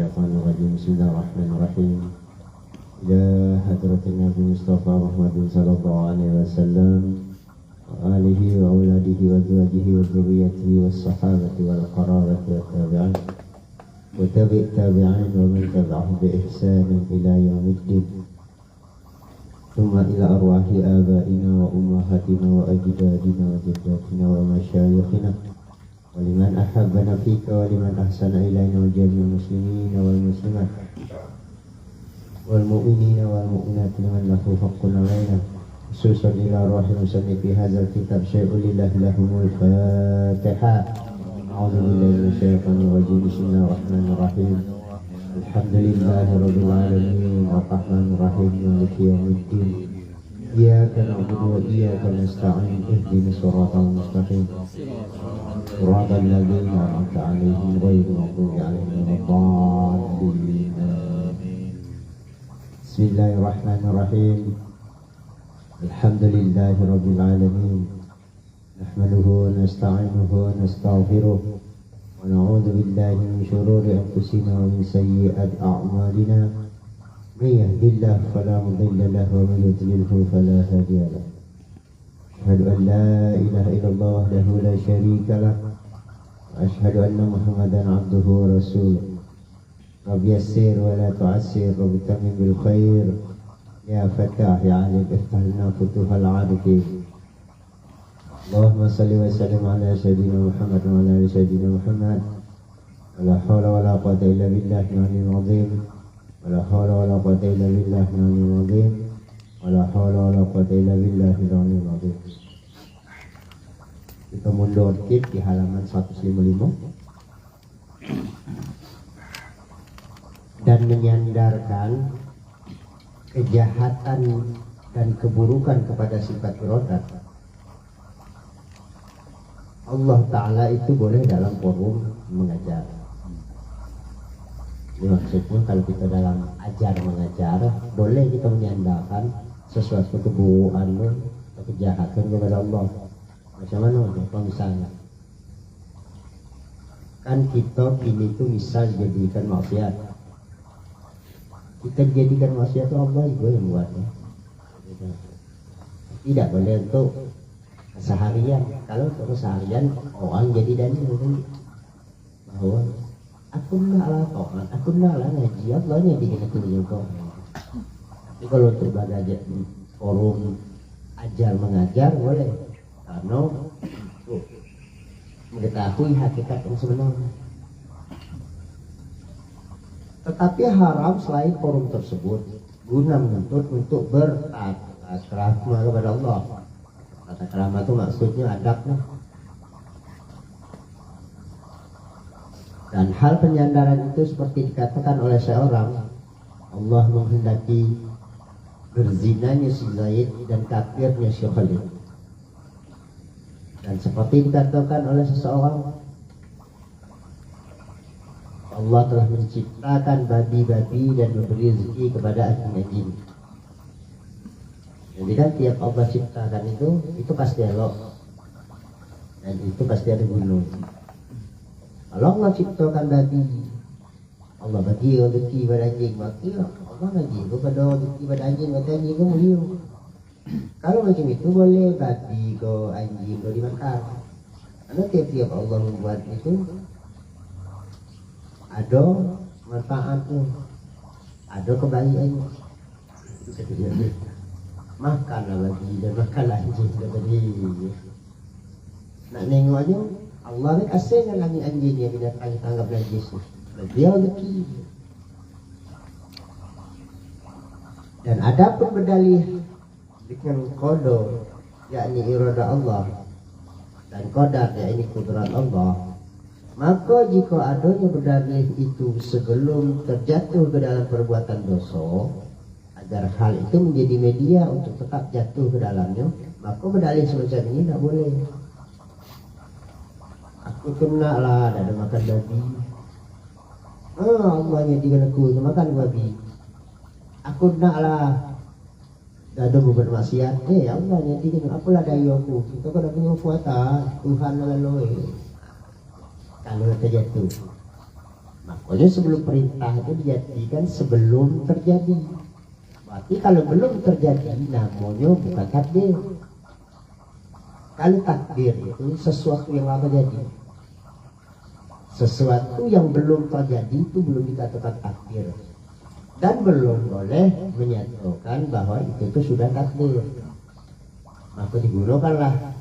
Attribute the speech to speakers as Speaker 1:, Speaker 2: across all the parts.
Speaker 1: الشيطان الرجيم بسم الله الرحمن الرحيم إلى حضرة النبي مصطفى محمد صلى الله عليه وسلم وآله وأولاده وأزواجه وذريته والصحابة والقرابة والتابعين وتابع التابعين ومن تبعهم بإحسان إلى يوم الدين ثم إلى أرواح آبائنا وأمهاتنا وأجدادنا وجداتنا ومشايخنا ولمن أحبنا فيك ولمن أحسن إلينا وجميع المسلمين والمسلمات والمؤمنين والمؤمنات لمن له حق علينا خصوصا إلى أرواح المسلمين في هذا الكتاب شيء لله لهم الفاتحة. أعوذ بالله من الشيطان الرجيم بسم الله الرحمن الرحيم الحمد لله رب العالمين الرحمن الرحيم مالك يوم الدين إياك نعبد وإياك نستعين اهدنا الصراط المستقيم صراط الذين أنعمت عليهم غير المغضوب عليهم ولا الضالين. بسم الله الرحمن الرحيم الحمد لله رب العالمين نحمده ونستعينه ونستغفره ونعوذ بالله من شرور أنفسنا ومن سيئات أعمالنا من يهد الله فلا مضل له ومن يضلله فلا هادي له أشهد أن لا إله إلا الله وحده لا شريك له وأشهد أن محمدا عبده ورسوله رب يسر ولا تعسر رب تمم بالخير يا فتاح يا عليم افتح لنا فتوح العارفين اللهم صل وسلم على سيدنا محمد وعلى آل سيدنا محمد ولا حول ولا قوة إلا بالله العلي العظيم ولا حول ولا قوة إلا بالله العلي العظيم ولا حول ولا قوة إلا بالله العلي العظيم. Kita mundur dikit di halaman 155 dan menyandarkan kejahatan dan keburukan kepada sifat irodat. Allah Ta'ala itu boleh dalam forum mengajar. Ini maksudnya kalau kita dalam ajar mengajar, boleh kita menyandarkan sesuatu keburukan atau kejahatan kepada Allah. Macam mana? Apa misalnya? Kan kita kini itu misal jadikan maksiat. Kita jadikan maksiat itu Allah juga yang buatnya. Tidak boleh untuk seharian. Kalau untuk seharian orang jadi dalil bahwa aku naklah tohat, aku naklah ngaji, Allahnya bikin aku juga. Tapi kalau untuk belajar forum ajar mengajar boleh, karena mengetahui hakikat yang sebenarnya. Tetapi haram selain forum tersebut guna menuntut untuk bertakrama kepada Allah. Kata kerama itu maksudnya adabnya. Dan hal penyandaran itu seperti dikatakan oleh seorang, Allah menghendaki berzinanya si Zaid dan kafirnya si Khalid. Dan seperti dikatakan oleh seseorang, Allah telah menciptakan babi-babi dan memberi rezeki kepada anjing-anjing. Jadi kan tiap Allah ciptakan itu pasti elok dan itu pasti ada gunung. Kalau Allah ciptakan babi, Allah bagi rezeki pada anjing, maka Allah bagi kepada rezeki pada anjing, maka anjing itu mulia. Kalau macam itu boleh babi ke anjing ke dimakan. Karena tiap-tiap Allah membuat itu ada manfaatnya, ada kebaikannya. Itu kata dia. Makanlah lagi dan makanlah anjing tadi. Nak nengok aja, Allah ni kasihnya lagi anjing yang binatang yang tanggap najis. Dia rezeki. Dan ada pun berdalih dengan qadar, yakni irada Allah, dan qadar, yakni kudrat Allah. Maka jika adanya berdalih itu sebelum terjatuh ke dalam perbuatan dosa, agar hal itu menjadi media untuk tetap jatuh ke dalamnya, maka berdalih semacam ini tak boleh. Aku kena lah ada makan babi. Allah nyediakan aku makan babi. Aku nak lah ada bukan maksiat. Allah nyediakan apalah daya aku. Kita kan punya kuasa Tuhan lalu. Kalau terjatuh Makanya sebelum perintah itu dijadikan sebelum terjadi. Berarti kalau belum terjadi namanya bukan takdir. Kalau takdir itu sesuatu yang akan terjadi. Sesuatu yang belum terjadi itu belum dikatakan takdir. Dan belum boleh menyatakan bahwa itu sudah takdir. Maka digunakanlah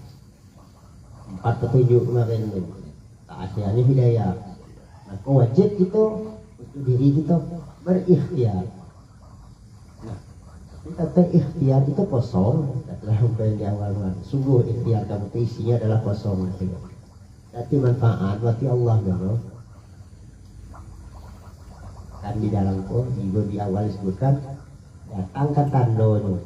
Speaker 1: 4 petunjuk kemarin itu. Ta'asyani hidayah. Maka wajib kita untuk diri kita berikhtiar. Nah, kata ikhtiar itu kosong. Katalah yang di awal, sungguh ikhtiar kamu itu isinya adalah kosong. Tapi manfaat berarti Allah dulu. Kan di dalam juga di awal disebutkan datangkan tandanya.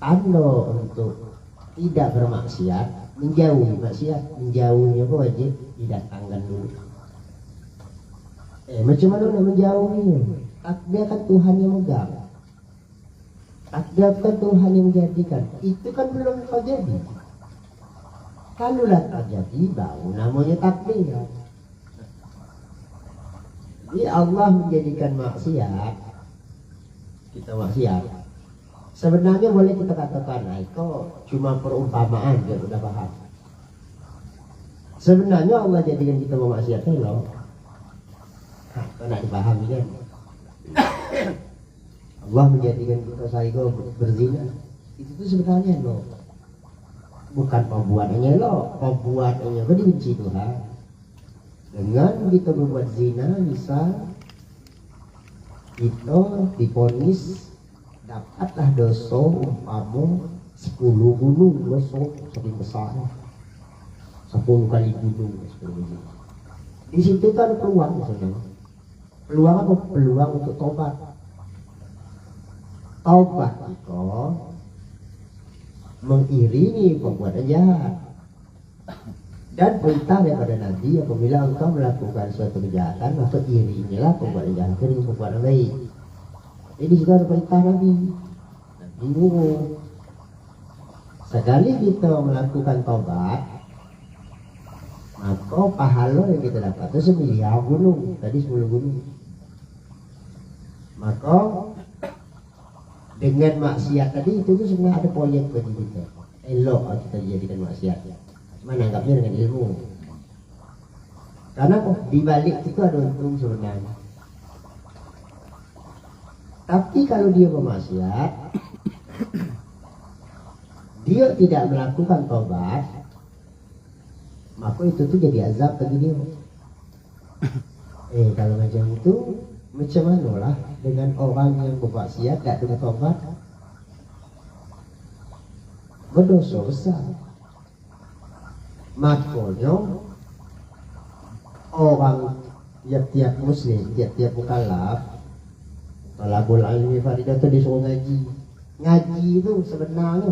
Speaker 1: Tanda untuk tidak bermaksiat, menjauhi maksiat, menjauhinya kok wajib didatangkan dulu. Macam mana nak menjauhinya? Takdir kan Tuhan yang megang. Takdir kan Tuhan yang menjadikan. Itu kan belum terjadi. Kalaulah terjadi baru namanya takdir. Jadi Allah menjadikan maksiat, kita maksiat. Sebenarnya boleh kita katakan, itu cuma perumpamaan, dia sudah paham. Sebenarnya Allah jadikan kita memaksiatnya loh. Kau nak dipahami kan? Allah menjadikan kita saling berzina. Itu tuh sebenarnya loh. Bukan pembuatannya loh, pembuatannya kan dibenci Tuhan. Dengan kita berbuat zina, bisa kita divonis dapatlah dosa umpama 10 gunung dosa sering besar, 10 kali gunung. Di situ kan ada peluang sebenarnya. Peluang apa? Peluang untuk tobat. Tobat itu mengiringi perbuatan jahat. Dan perintah daripada Nabi, apabila engkau melakukan suatu kejahatan, maka iringilah perbuatan jahat dengan perbuatan baik. Jadi di situ ada perintah Nabi. Nabi nyuruh. Sekali kita melakukan tobat, maka pahala yang kita dapat itu 1 miliar gunung. Tadi 10 gunung. Maka dengan maksiat tadi itu tuh sebenarnya ada proyek bagi kita. Elok kita jadikan maksiat. Cuma anggapnya dengan ilmu. Karena di balik itu ada untung sebenarnya. Tapi kalau dia bermaksiat, dia tidak melakukan tobat, maka itu tuh jadi azab bagi dia. Kalau macam itu, macam mana lah dengan orang yang bermaksiat tidak dengan tobat? Berdosa besar. Makanya orang tiap-tiap muslim, tiap-tiap mukallaf, talabul ilmi faridah itu disuruh ngaji. Ngaji itu sebenarnya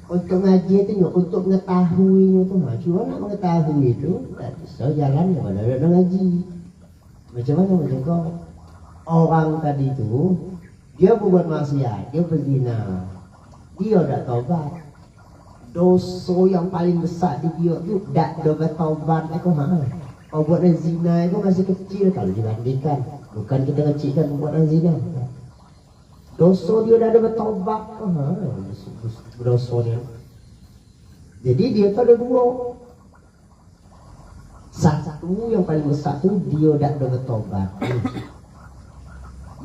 Speaker 1: untuk ngaji itu untuk mengetahui itu, cuma nak mengetahui itu tak bisa jalan kepada ada ngaji. Macam mana macam kau orang tadi itu dia buat maksiat, dia berzina, dia tak taubat. Dosa yang paling besar di dia tu tak ada taubat. Aku kau buat zina itu masih kecil kalau dibandingkan, bukan kita kecilkan perbuatan zina. Dosa dia dah ada bertaubat. Dosanya. Jadi dia tu ada 2. Satu yang paling besar tu dia dah ada bertaubat.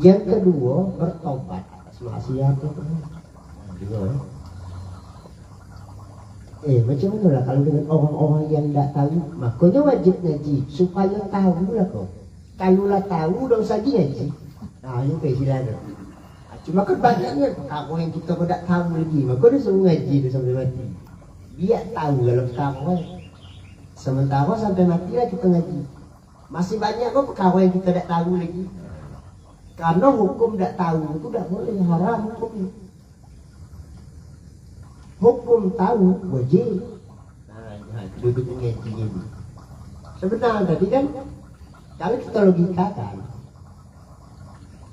Speaker 1: Yang kedua bertaubat atas maksiat itu. Macam mana lah kalau dengan orang-orang yang tak tahu, makanya wajib ngaji supaya tahu lah kau. Kalau lah tahu dah usah ngaji. Nah, ini silakan. Cuma kan banyaknya kamu yang kita tidak tahu lagi, maka dia suruh ngaji tu sampai mati. Biar tahu kalau kamu. Sementara sampai mati lah kita ngaji. Masih banyak kok perkara yang kita tidak tahu lagi. Karena hukum tidak tahu itu tidak boleh, haram hukum. Hukum tahu wajib. Nah, duduk ngaji ini. Sebenarnya tadi kan kalau kita logikakan,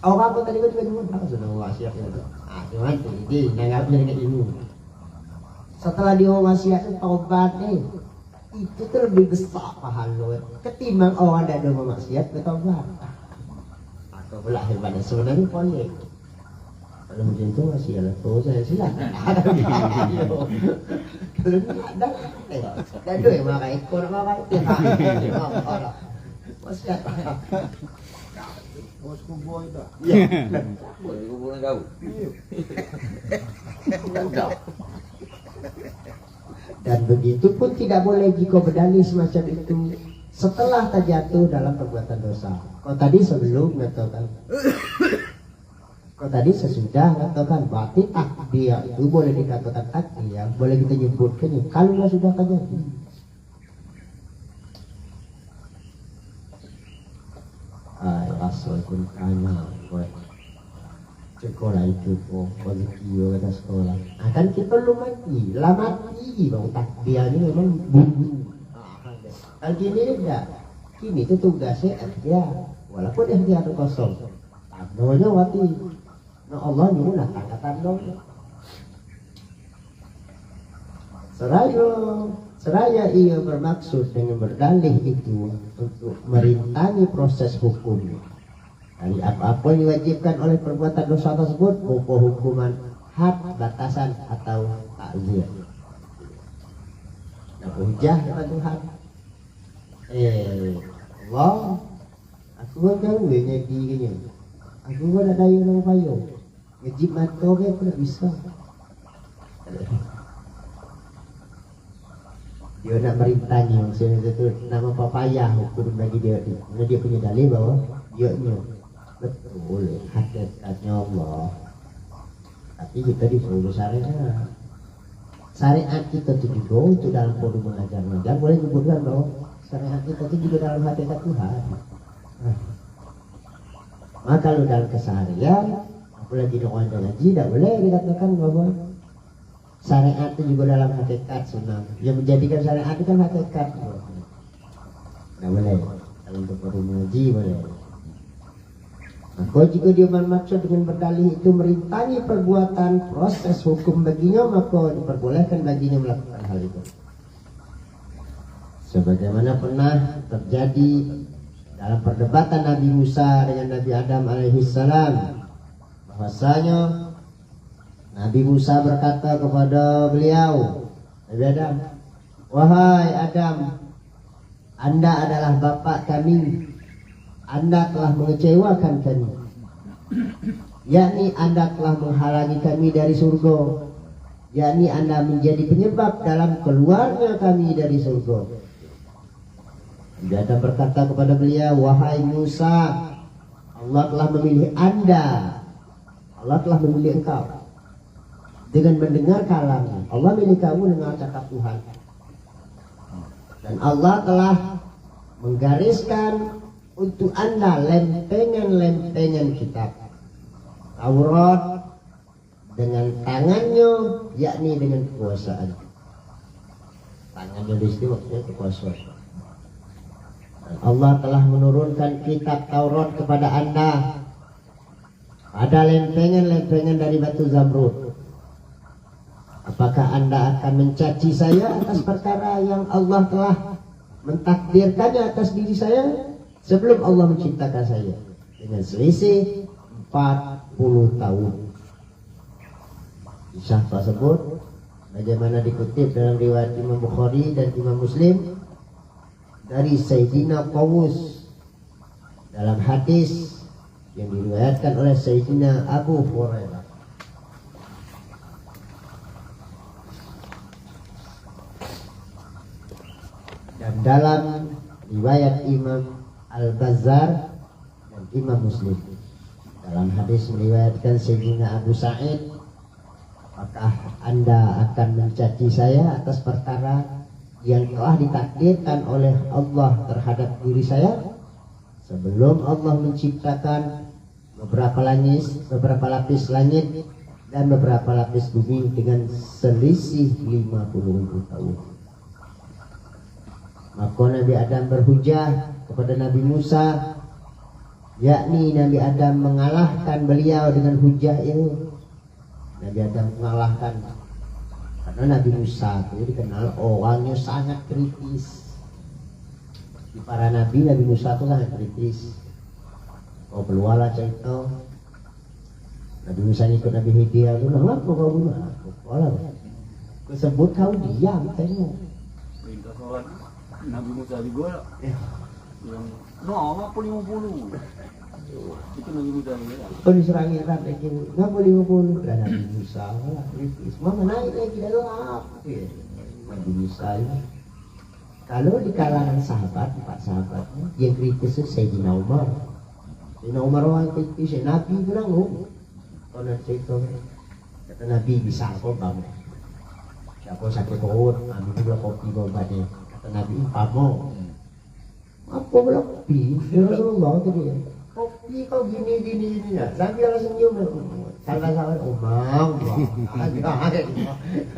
Speaker 1: orang apa tadi kan juga sudah wasiat itu. Cuma jadi nanggapnya dengan ilmu. Setelah dia wasiat itu taubat itu tuh lebih besar pahala ketimbang orang tidak ada maksiat bertobat. Atau pula hebatnya sebenarnya boleh. Kalau macam itu masih ada tuh saya silakan. Kalau tidak ada, dah ada yang makan ekor nak makan itu. Masih ada.
Speaker 2: Bos kubur itu.
Speaker 3: Bos kubur kau.
Speaker 1: Dan begitu pun tidak boleh jika berdalih semacam itu setelah terjatuh dalam perbuatan dosa. Kau tadi sebelum mengatakan, kau tadi sesudah mengatakan, berarti takdir itu boleh dikatakan takdir, boleh kita nyebutkan kalau sudah terjadi. Rasul pun tanya, sekolah itu rezeki kata sekolah. Kan kita belum mati, lah mati bang takdir ini memang bunyi. Kalau gini tidak, kini itu tugasnya dia, walaupun dia itu kosong. Namanya mati. Nah Allah nyuruh nak kata dong. Seraya ia bermaksud dengan berdalih itu untuk merintangi proses hukum. Dari apa-apa yang diwajibkan oleh perbuatan dosa tersebut, maupun hukuman had, batasan atau takzir. Nah, hujah kepada Tuhan. Allah, aku kan tahu nyagi gini. Aku kan ada yang payung. Ngejip mata ke aku tak bisa. Dia nak merintangi maksudnya itu nama papayah hukum bagi dia. Karena dia punya dalil bahwa dia betul hakikatnya Allah. Tapi kita disuruh syariat. Syariat kita itu juga untuk dalam forum mengajar boleh disebutkan bahwa syariat kita itu juga dalam hakikat Tuhan. Maka kalau dalam keseharian, apalagi orang yang ngaji, tidak boleh dikatakan bahwa syariat itu juga dalam hakikat sunnah. Yang menjadikan syariat itu kan hakikat. Tidak boleh. Kalau untuk forum mengaji boleh. Maka jika dia bermaksud dengan berdalih itu merintangi perbuatan proses hukum baginya, maka diperbolehkan baginya melakukan hal itu. Sebagaimana pernah terjadi dalam perdebatan Nabi Musa dengan Nabi Adam alaihissalam, bahwasanya Nabi Musa berkata kepada beliau, Nabi Adam, wahai Adam, Anda adalah bapak kami. Anda telah mengecewakan kami, yakni Anda telah menghalangi kami dari surga, yakni Anda menjadi penyebab dalam keluarnya kami dari surga. Dia berkata kepada beliau, wahai Musa, Allah telah memilih Anda, Allah telah memilih engkau dengan mendengar kalamnya. Allah memilih kamu dengan cakap Tuhan, dan Allah telah menggariskan untuk Anda lempengan-lempengan kitab Taurat dengan tangannya, yakni dengan kekuasaan. Tangannya di sini maksudnya kekuasaan. Allah telah menurunkan kitab Taurat kepada Anda pada lempengan-lempengan dari batu zamrud. Apakah Anda akan mencaci saya atas perkara yang Allah telah mentakdirkannya atas diri saya sebelum Allah menciptakan saya dengan selisih 40 tahun? Kisah tersebut bagaimana dikutip dalam riwayat Imam Bukhari dan Imam Muslim dari Sayyidina Qawus dalam hadis yang diriwayatkan oleh Sayyidina Abu Hurairah. Dan dalam riwayat Imam Al-Bazzar dan Imam Muslim dalam hadis meriwayatkan Sayyidina Abu Sa'id, apakah Anda akan mencaci saya atas perkara yang telah ditakdirkan oleh Allah terhadap diri saya sebelum Allah menciptakan beberapa lapis langit dan beberapa lapis bumi dengan selisih 50.000 tahun. Maka Nabi Adam berhujah kepada Nabi Musa, yakni Nabi Adam mengalahkan beliau dengan hujah itu. Nabi Adam mengalahkan Karena Nabi Musa itu dikenal orangnya sangat kritis. Di para nabi, Nabi Musa itu sangat kritis. Kau keluarlah cerita Nabi Musa ikut Nabi Khidir itu, kenapa kau bunuh aku? Walau kesebut kau diam, tengok.
Speaker 2: Perintah sholat Nabi Musa juga yang apa 50 itu Nabi Musa ya.
Speaker 1: Kau diserang Iran lagi, ngapa 50? Dan Nabi Musa lah, kritis. Mama naik lagi dah doa. Nabi Musa ini. Kalau di kalangan sahabat, 4 sahabatnya, yang kritis itu Sayyidina Umar. Sayyidina Umar orang kritis, Nabi bilang, kau nak cerita, kata Nabi bisa kau bang. Siapa sakit perut, ambil juga kopi kau badai. Kata Nabi, pamo. Apa pula kopi? Dia Rasulullah tu dia. Kopi kau gini lah. Sambil orang senyum. Salah-salah, Umar.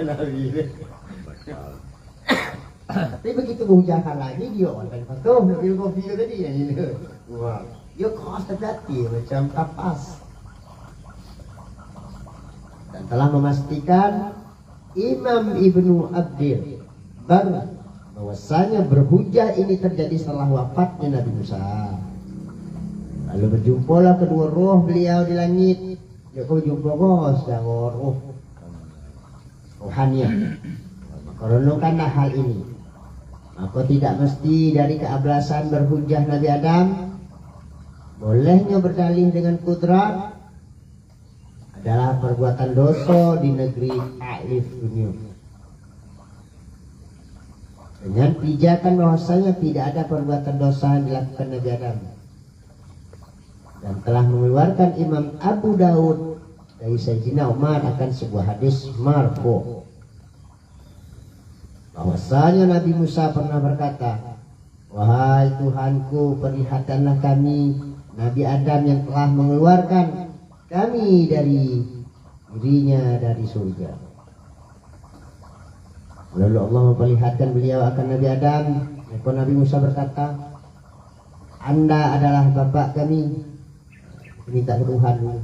Speaker 1: Nabi. Tapi begitu berhujakan lagi, dia orang patuh. Nak minum kopi tu tadi. Wah, dia kos terjati macam kapas. Dan telah memastikan Imam Ibnu Abdil Bar bahwasanya berhujah ini terjadi setelah wafatnya Nabi Musa. Lalu berjumpalah kedua roh beliau di langit. Ya kau jumpa roh secara roh rohaniah. Merenungkanlah hal ini. Maka tidak mesti dari keablasan berhujah Nabi Adam, bolehnya berdalih dengan kudrat adalah perbuatan dosa di negeri Taif dunia. Dengan pijakan bahwasanya tidak ada perbuatan dosa yang dilakukan Nabi Adam, dan telah mengeluarkan Imam Abu Daud dari Sayyidina Umar akan sebuah hadis marfu bahwasanya Nabi Musa pernah berkata, wahai Tuhanku, perlihatkanlah kami Nabi Adam yang telah mengeluarkan kami dari dirinya dari surga. Lalu Allah memperlihatkan beliau akan Nabi Adam. Maka Nabi Musa berkata, Anda adalah bapak kami. Minta ke Tuhan dulu.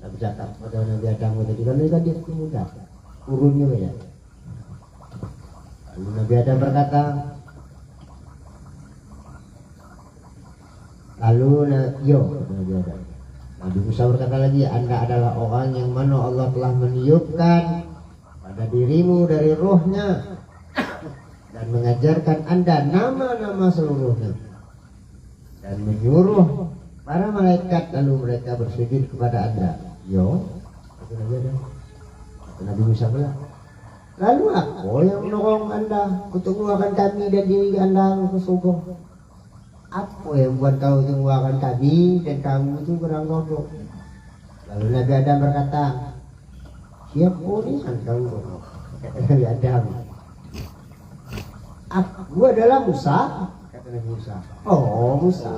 Speaker 1: Nabi cakap pada Nabi Adam tadi, karena dia muda, turunnya banyak. Lalu Nabi Adam berkata, Nabi Adam. Nabi Musa berkata lagi, Anda adalah orang yang mana Allah telah meniupkan pada dirimu dari rohnya dan mengajarkan Anda nama-nama seluruhnya dan menyuruh para malaikat lalu mereka bersujud kepada Anda. Kata Nabi Adam. Kata Nabi Musa pula, lalu apa yang menolong Anda untuk mengeluarkan kami dan diri Anda ke surga? Apa yang buat kau mengeluarkan kami dan kamu itu kurang goblok? Lalu Nabi Adam berkata, siapa ni kamu? Kata Nabi Adam, aku adalah Musa. Kata Nabi Musa, oh Musa,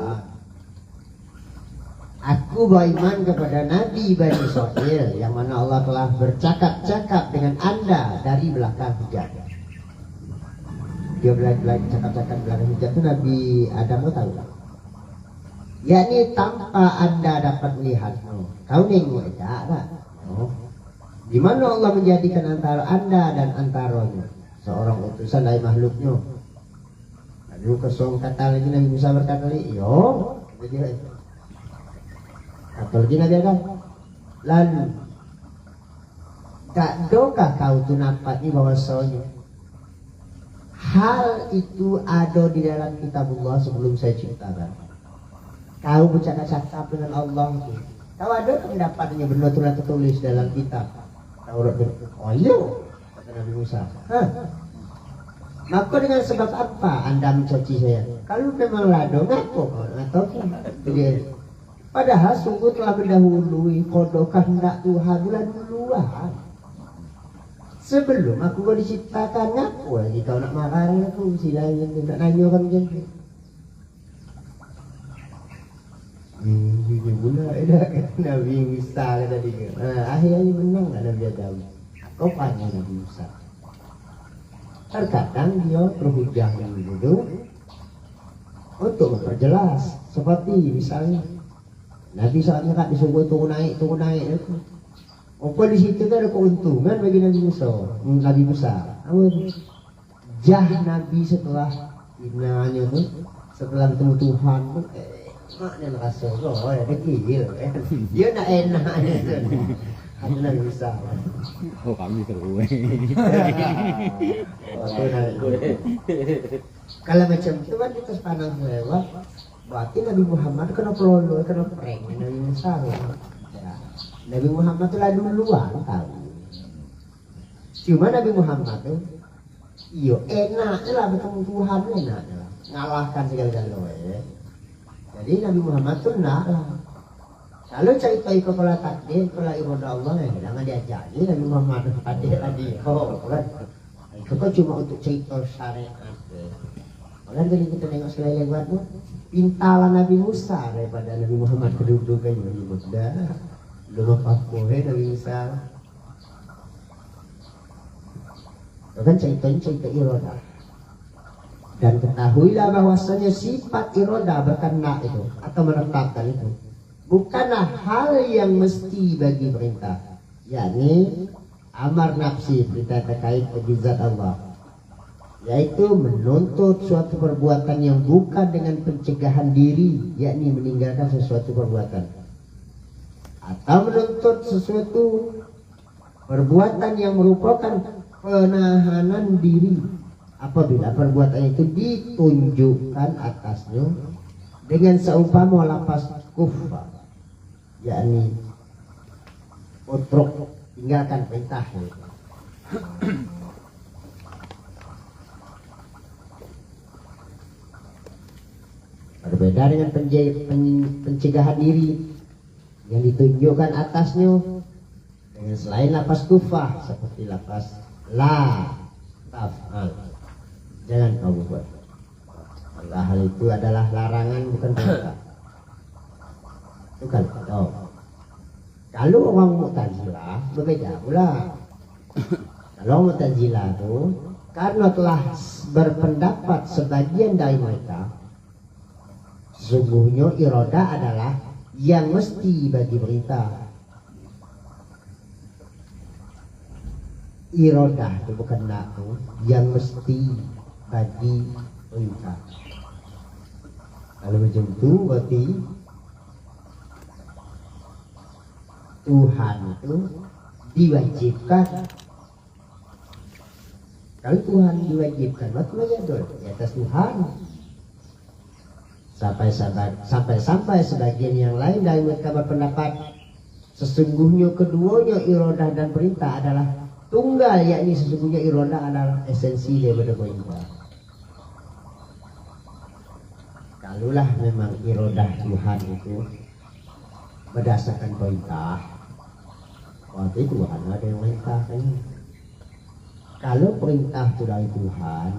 Speaker 1: aku beriman kepada Nabi Bani Israil yang mana Allah telah bercakap-cakap dengan Anda dari belakang hijab. Dia belajar cakap-cakap belakang hijab itu Nabi Adam tahu tak? Yakni tanpa Anda dapat melihat, kau nengok tak? Di mana Allah menjadikan antara Anda dan antaranya seorang utusan dari makhluknya. Lalu kosong kata lagi Nabi Musa berkata lagi, kata lagi Nabi Adam, lalu tak dokah kau tu nampak ni bahwasanya hal itu ada di dalam kitabullah sebelum saya ciptakan. Kau bercakap-cakap dengan Allah itu. Kau ada pendapatnya benar telah tertulis dalam kitab Taurat. Oh iya, kata Nabi Musa. Maka dengan sebab apa Anda mencaci saya? Kalau memang lado, ngapo atau dia? Padahal sungguh telah mendahului kodok kehendak Tuhan bulan duluan. Sebelum aku kau diciptakan, ngaku lagi kau nak marah aku, silakan nak nanya kan macam tu. Ini pula kata Nabi Musa tadi. Akhirnya menang lah Nabi Adam. Kau panggil Nabi Musa. Terkadang dia berhujah dulu untuk memperjelas. Seperti misalnya Nabi saat nyekat disuruh turun naik itu. Apa di situ tuh ada keuntungan bagi Nabi Musa. Jah Nabi setelah inanya tuh, setelah ketemu Tuhan tuh, maknya rasa ya dia kecil, dia nak enak aja tuh. Ada Nabi Musa.
Speaker 3: Oh kami terus.
Speaker 1: Kalau macam itu kan kita pandang lewat, berarti Nabi Muhammad kena pelolo, kena prank Nabi Musa. Ya. Nabi Muhammad itu lah duluan tahu. Cuma Nabi Muhammad tuh, iyo enak lah bertemu Tuhan enak lah, ngalahkan segala-galanya. Jadi Nabi Muhammad tuh nak lah. Kalau cerita itu kalau takdir, kalau ibadah Allah ya jangan diajari Nabi Muhammad adik-adik. Oh kan, itu kan cuma untuk cerita syariat. Orang kalau kita tengok sekali lewat pun, pintalah Nabi Musa daripada Nabi Muhammad kedudukan yang lebih muda. Belum apa-apa Nabi Musa. Itu kan cerita irodah. Dan ketahuilah bahwasanya sifat irodah berkenak itu atau menetapkan itu bukanlah hal yang mesti bagi perintah, yakni amar nafsi, perintah terkait mukjizat Allah, yaitu menuntut suatu perbuatan yang bukan dengan pencegahan diri, yakni meninggalkan sesuatu perbuatan, atau menuntut sesuatu perbuatan yang merupakan penahanan diri apabila perbuatan itu ditunjukkan atasnya dengan seumpama lapas kufar, yakni utruk, tinggalkan perintahnya. Berbeda dengan pencegahan diri yang ditunjukkan atasnya dengan selain lapas kufah seperti lapas la taf'al, jangan kamu buat. Hal itu adalah larangan bukan perintah. Itu kan tahu. Kalau orang Mu'tazilah berbeda pula. Kalau Mu'tazilah itu karena telah berpendapat sebagian dari mereka, sesungguhnya iroda adalah yang mesti bagi perintah. Irodah itu bukan naku, yang mesti bagi perintah. Kalau macam itu berarti Tuhan itu diwajibkan. Kalau Tuhan diwajibkan, berarti menyadar di atas Tuhan. Sampai sebagian yang lain dari mereka berpendapat sesungguhnya keduanya irodah dan perintah adalah tunggal, yakni sesungguhnya irodah adalah esensi daripada perintah. Kalulah memang irodah Tuhan itu berdasarkan perintah, berarti Tuhan ada yang merintahkan. Kalau perintah itu dari Tuhan,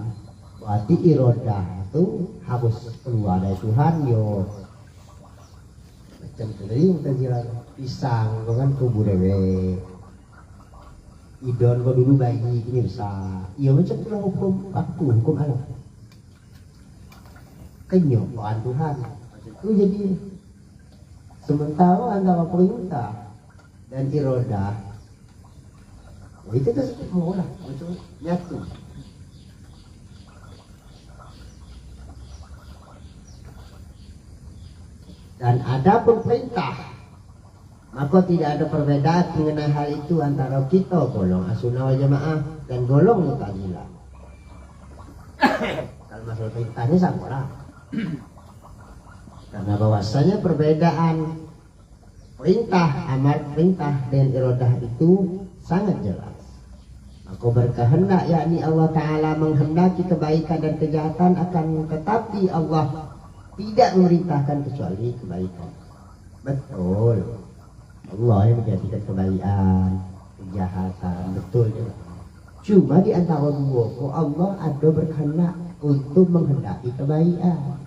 Speaker 1: berarti irodah itu harus keluar dari Tuhan. Yo macam tu tadi kita bilang pisang kan kubu dewe, idon kau dulu bayi ini besar. Yo macam tu lah hukum alam. Kenyokohan Tuhan itu jadi sementara antara perintah dan irodah itu tersebut mula macam nyatu. Dan ada pun perintah, maka tidak ada perbedaan mengenai hal itu antara kita golong Ahlussunnah wal Jamaah dan golong Mu'tazilah. Kalau masalah perintah ini sama lah. Karena bahwasanya perbedaan perintah, amar perintah dan irodah itu sangat jelas. Maka berkehendak, yakni Allah Ta'ala menghendaki kebaikan dan kejahatan, akan tetapi Allah tidak memerintahkan kecuali kebaikan. Betul, Allah yang menjadikan kebaikan, kejahatan, betul juga. Cuma di antara dua, Allah ada berkehendak untuk menghendaki kebaikan.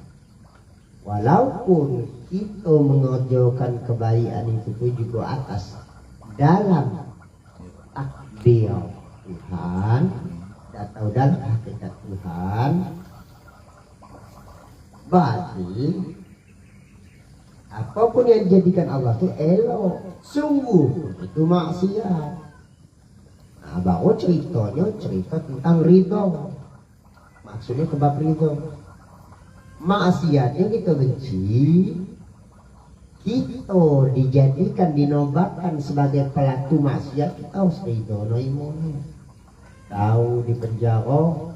Speaker 1: Walaupun kita mengerjakan kebaikan itu juga atas dalam takdir Tuhan atau dalam hakikat Tuhan, berarti apapun yang dijadikan Allah itu elok, sungguh itu maksiat. Nah, baru ceritanya cerita tentang ridho, maksudnya kebab ridho. Maksiatnya kita benci, kita dijadikan, dinobatkan sebagai pelaku maksiat, kita harus ridho no imunnya. Tahu di penjara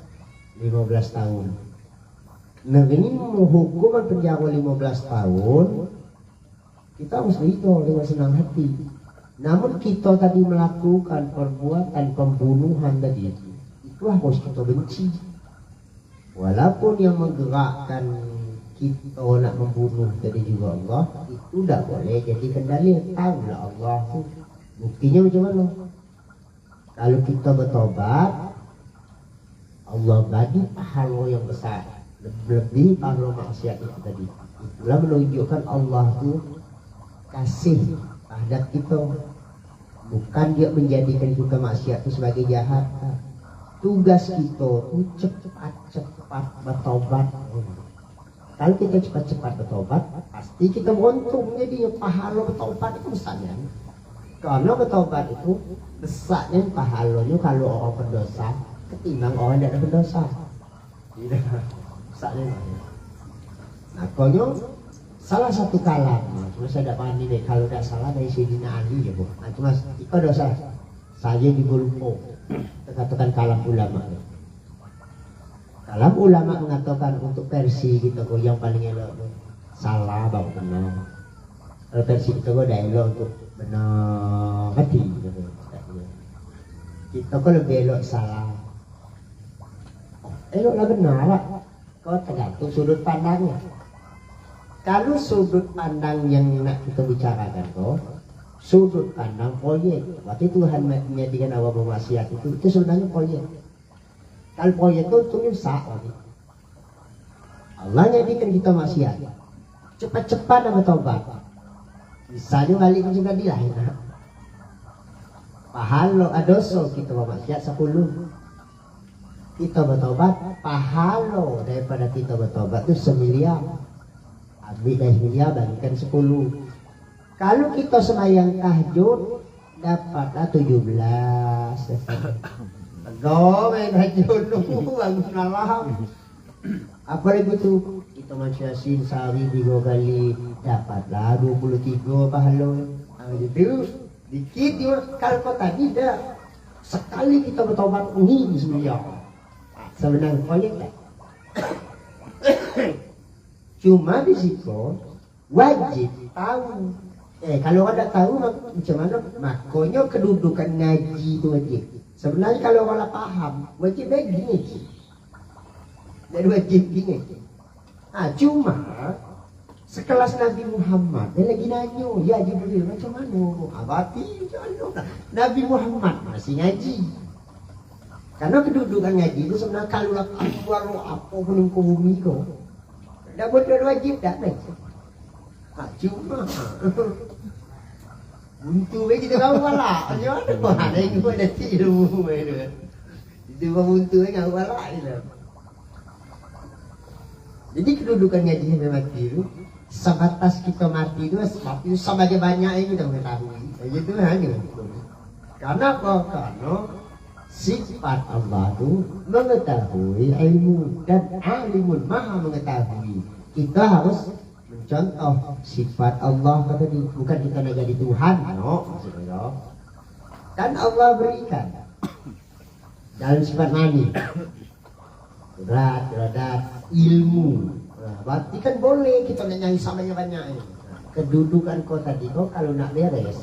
Speaker 1: 15 tahun. Negeri hukuman penjara 15 tahun, kita harus ridho dengan senang hati. Namun kita tadi melakukan perbuatan pembunuhan tadi, itu harus kita benci. Walaupun yang menggerakkan kita nak membunuh tadi juga Allah, itu tidak boleh jadi kendali. Tahulah Allah itu buktinya macam mana. Kalau kita bertobat, Allah bagi pahala yang besar, lebih pahala maksiat itu tadi. Itulah menunjukkan Allah itu kasih terhadap kita, bukan dia menjadikan kita maksiat itu sebagai jahat. Tugas kita itu cepat-cepat bertobat. Kalau kita cepat-cepat bertobat, pasti kita beruntung. Jadi pahala bertobat itu besarnya. Karena bertobat itu besarnya pahalanya kalau orang berdosa ketimbang orang tidak ada berdosa. Besarnya. Nah, konyol salah satu kalam, cuma saya tidak paham ini, kalau tidak salah dari Sayyidina Ali ya Bu. Nah, cuma itu dosa. Saya juga lupa. Katakan kalam ulama. Kalam ulama mengatakan untuk versi kita kok yang paling elok itu salah baru benar. Kalau versi kita kok dah elok untuk benar hati. Kita kok lebih elok salah. Eloklah benar lah. Kau tergantung sudut pandangnya. Kalau sudut pandang yang nak kita bicarakan kok, sudut pandang proyek. Waktu Tuhan menjadikan awal bermaksiat itu sebenarnya proyek. Kalau proyek itu untungnya besar. Allah jadikan kita maksiat. Cepat-cepat nama tobat. Misalnya balik ke juga dia. Pahala dosa kita bermaksiat 10. Kita bertobat, pahala daripada kita bertobat itu 1 miliar. Ambil dari 1 miliar bagikan 10. Kalau kita sembahyang tahajud dapatlah 17. Go main tahajud dulu bangun malam. Apa lagi itu? Kita macam Yasin sehari 3 kali dapatlah 23 pahala. Gitu. Dikit dia kalau kau tadi dah sekali kita bertobat ini 1 miliar. Sebenarnya proyek tak? Cuma di situ wajib tahu. Kalau orang tak tahu macam mana? Makanya kedudukan ngaji itu wajib. Sebenarnya kalau orang paham wajib lagi ngaji. Dan wajib gini. Cuma sekelas Nabi Muhammad dia lagi nanya, ya Jibril macam mana? Abati macam mana? Nabi Muhammad masih ngaji. Karena kedudukan ngaji itu sebenarnya kalau keluar apa pun ke bumi kau. Dah betul wajib tak baik. Cuma buntu kita kau balak. Macam mana? Ada yang kau dah tiru itu. Itu buntu kau balak itu. Jadi kedudukan ngaji sampai mati itu sebatas kita mati itu sebab itu sebagai banyak yang kita mengetahui. Itu hanya. Karena apa? Karena sifat Allah itu mengetahui ilmu dan alimun maha mengetahui. Kita harus mencontoh sifat Allah kata dia. Bukan kita nak jadi Tuhan, no, maksudnya. Kan Allah berikan dalam sifat mani, berat, ilmu. Berarti kan boleh kita nak nyanyi samanya banyak ini. Kedudukan kau tadi kau kalau nak beres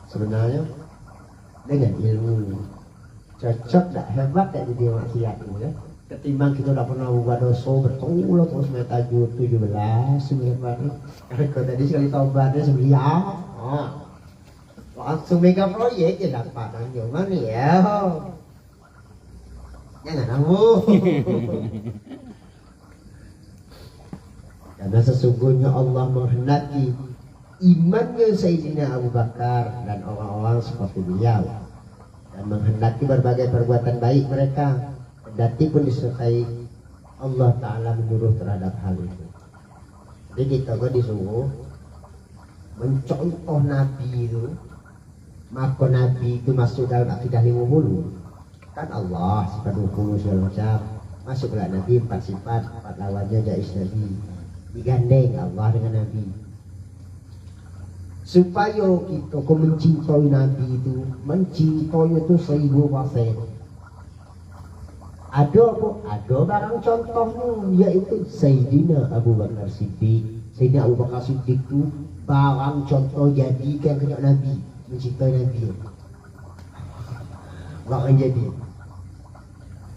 Speaker 1: sebenarnya dengan ilmu cocok tak hebat tak jadi maksiat itu ya. Ketimbang kita dah pernah buat dosa betul terus main tajud 17 kalau kau tadi sekali taubatnya 9 langsung mega proyek ya dapat anjing mana ya. Jangan kamu. Karena sesungguhnya Allah menghendaki imannya Sayyidina Abu Bakar dan orang-orang seperti beliau, dan menghendaki berbagai perbuatan baik mereka, kendati pun disertai Allah Ta'ala menyuruh terhadap hal itu. Jadi kita kok disuruh mencontoh Nabi itu, maka Nabi itu masuk dalam akidah 50. Kan Allah sifat 20 segala macam, masuk pula Nabi 4 sifat, 4 lawannya jais Nabi, digandeng Allah dengan Nabi. Supaya kita kok mencintai Nabi itu, mencintai itu 1000%. Ada apa? Ada barang contohnya, yaitu Sayyidina Abu Bakar Siddiq. Sayyidina Abu Bakar Siddiq itu barang contoh jadikan kepada Nabi, mencintai Nabi. Barang jadi.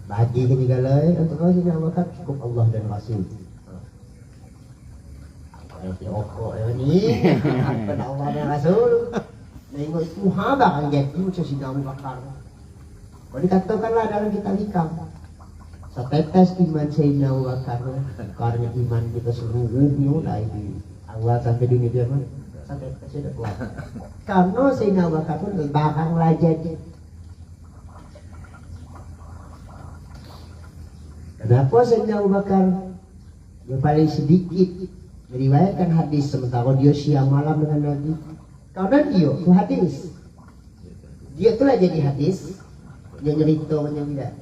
Speaker 1: Bagi ke segala antara Sayyidina Abu Bakar cukup Allah dan Rasul. Kalau rokok ni, apa Allah dan Rasul? Tengok itu barang jadi macam Sayyidina Abu Bakar. Kalau dikatakanlah dalam kitab hikam, setetes iman Sayyidina Abu Bakar, karena iman kita seluruhnya dari awal sampai dunia kiamat, setetes sudah kuat. Karena Sayyidina Abu Bakar pun baranglah jadi. Kenapa Sayyidina Abu Bakar yang paling sedikit meriwayatkan hadis sementara dia siang malam dengan Nabi? Karena dia itu hadis. Dia itulah jadi hadis. Dia cerita macam tidak.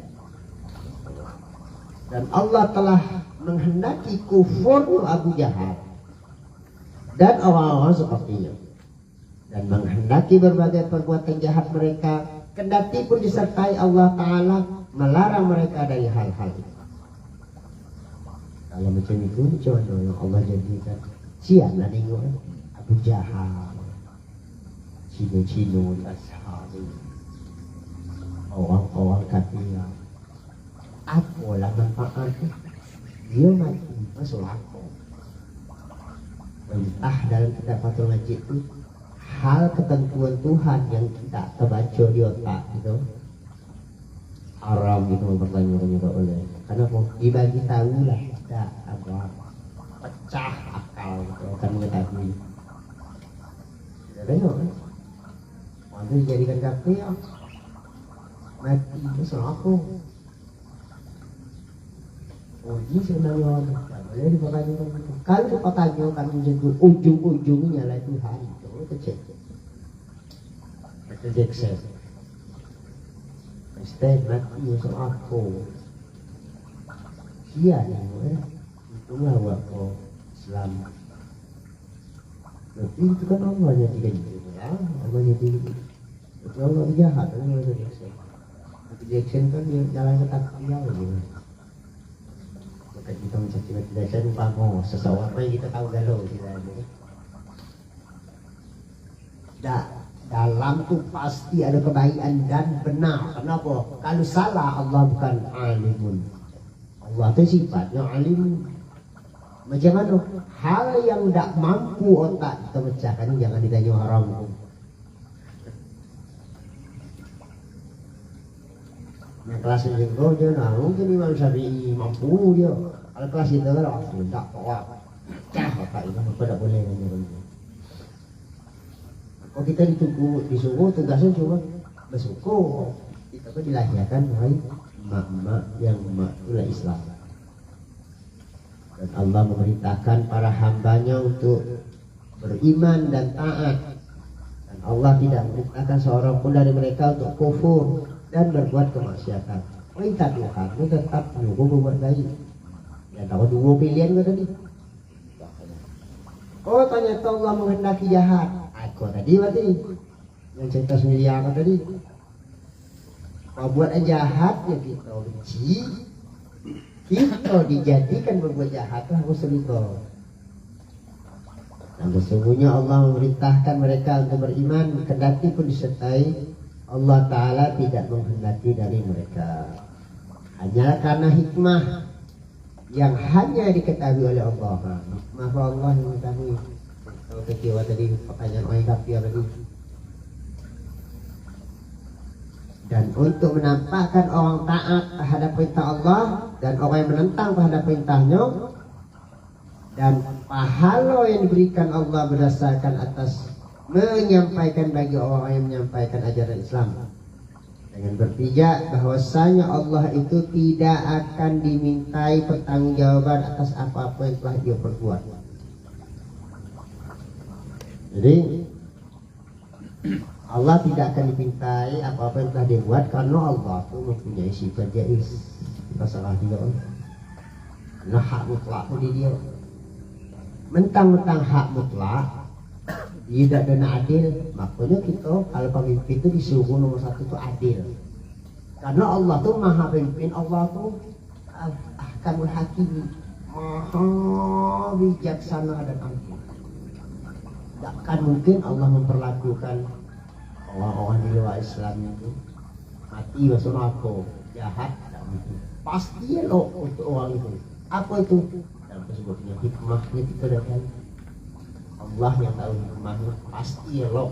Speaker 1: Dan Allah telah menghendaki kufur Abu Jahal dan orang-orang sepertinya, dan menghendaki berbagai perbuatan jahat mereka, kendati pun disertai Allah Ta'ala melarang mereka dari hal-hal itu. Kalau macam itu, coba yang Allah jadikan siaplah tengok Abu Jahal, Cino-Cino, Ashabi, orang-orang kafir. Apalah manfaatnya? Dia mati masuk neraka. Entah dalam kitab Fathul Majid itu hal ketentuan Tuhan yang tidak terbaca di otak itu haram gitu mempertanyakan oleh. Karena dibagi tahu lah tidak apa pecah akal gitu, akan mengetahui. Tidak tengok kan? Waktu dijadikan kafir mati masuk neraka. Oh ini sebenarnya boleh dipertanyakan. Kalau dipertanyakan itu ujung-ujungnya lah Tuhan itu kecil. Itu Jackson. Stay mati masuk aku. Iya nih, itulah waktu Islam. Tapi itu kan Allah jadikan gitu ya, Allah jadikan. Itu Allah jahat, Allah itu Jackson. Tapi Jackson kan dia jalan ke takdir gitu. Kita mencaci Jackson umpama seseorang yang kita tahu galau tidak ada. Dalam tu pasti ada kebaikan dan benar. Kenapa? Kalau salah Allah bukan alimun. Allah itu sifatnya alim. Macam mana? Hal yang tidak mampu otak kita pecahkan jangan ditanya orang. Yang kelas ini dia nah mungkin Imam Syafi'i mampu dia. Kalau kelas itu kan tidak kuat. Cah apa itu apa tidak boleh nanya. Kalau kita disuruh tugasnya cuma bersyukur. Kita pun dilahirkan oleh mak-mak yang mak itulah Islam. Dan Allah memerintahkan para hambanya untuk beriman dan taat. Dan Allah tidak memerintahkan seorang pun dari mereka untuk kufur dan berbuat kemaksiatan. Perintah Tuhan itu tetap menyuruh berbuat baik. Ya tahu dua pilihan ke tadi. Oh ternyata Allah menghendaki jahat. Aku tadi berarti yang cerita 9 miliar tadi. Kalau buat jahat ya kita benci, kita dijadikan berbuat jahat harus selingkuh. Dan sesungguhnya Allah memerintahkan mereka untuk beriman, kendati pun disertai Allah Ta'ala tidak menghendaki dari mereka. Hanya karena hikmah yang hanya diketahui oleh Allah. Hikmah Allah yang mengetahui. Kalau kecewa tadi pertanyaan orang kafir tadi. Dan untuk menampakkan orang taat terhadap perintah Allah dan orang yang menentang terhadap perintahnya, dan pahala yang diberikan Allah berdasarkan atas menyampaikan bagi orang yang menyampaikan ajaran Islam, dengan berpijak bahwasanya Allah itu tidak akan dimintai pertanggungjawaban atas apa-apa yang telah dia perbuat. Jadi Allah tidak akan dipintai apa-apa yang telah dibuat karena Allah itu mempunyai sifat jaiz. Kita salah dia. Nah hak mutlak itu di dia. Mentang-mentang hak mutlak tidak ada adil, makanya kita kalau pemimpin itu disuruh nomor satu itu adil. Karena Allah tuh maha pemimpin, Allah tuh ahkamul hakim, maha bijaksana dan adil. Takkan mungkin Allah memperlakukan orang-orang di luar Islam itu mati masuk neraka, jahat, pasti lo untuk orang itu. Apa itu? Dalam sebutnya hikmahnya kita datang. Allah yang tahu hikmahnya pasti lo.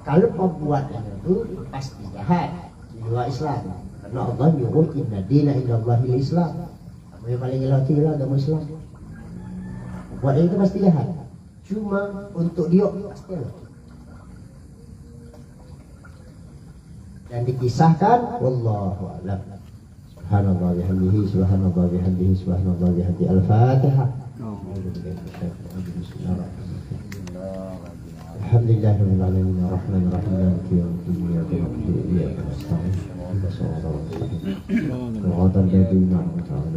Speaker 1: Kalau pembuatan itu pasti jahat di luar Islam. Karena Allah nyuruh inna dina indallahil Islam. Apa yang paling ilahi agama Islam. Buat itu pasti jahat. Cuma untuk dia pasti lo. Dan dikisahkan wallahu a'lam. Subhanallah bihamdihi subhanallah bihamdihi subhanallah bihamdi al-Fatihah. Alhamdulillahirabbil alamin arrahmanir rahim maliki yaumiddin iyyaka na'budu wa iyyaka nasta'in ihdinas siratal mustaqim. Wa qad ja'alna ma'al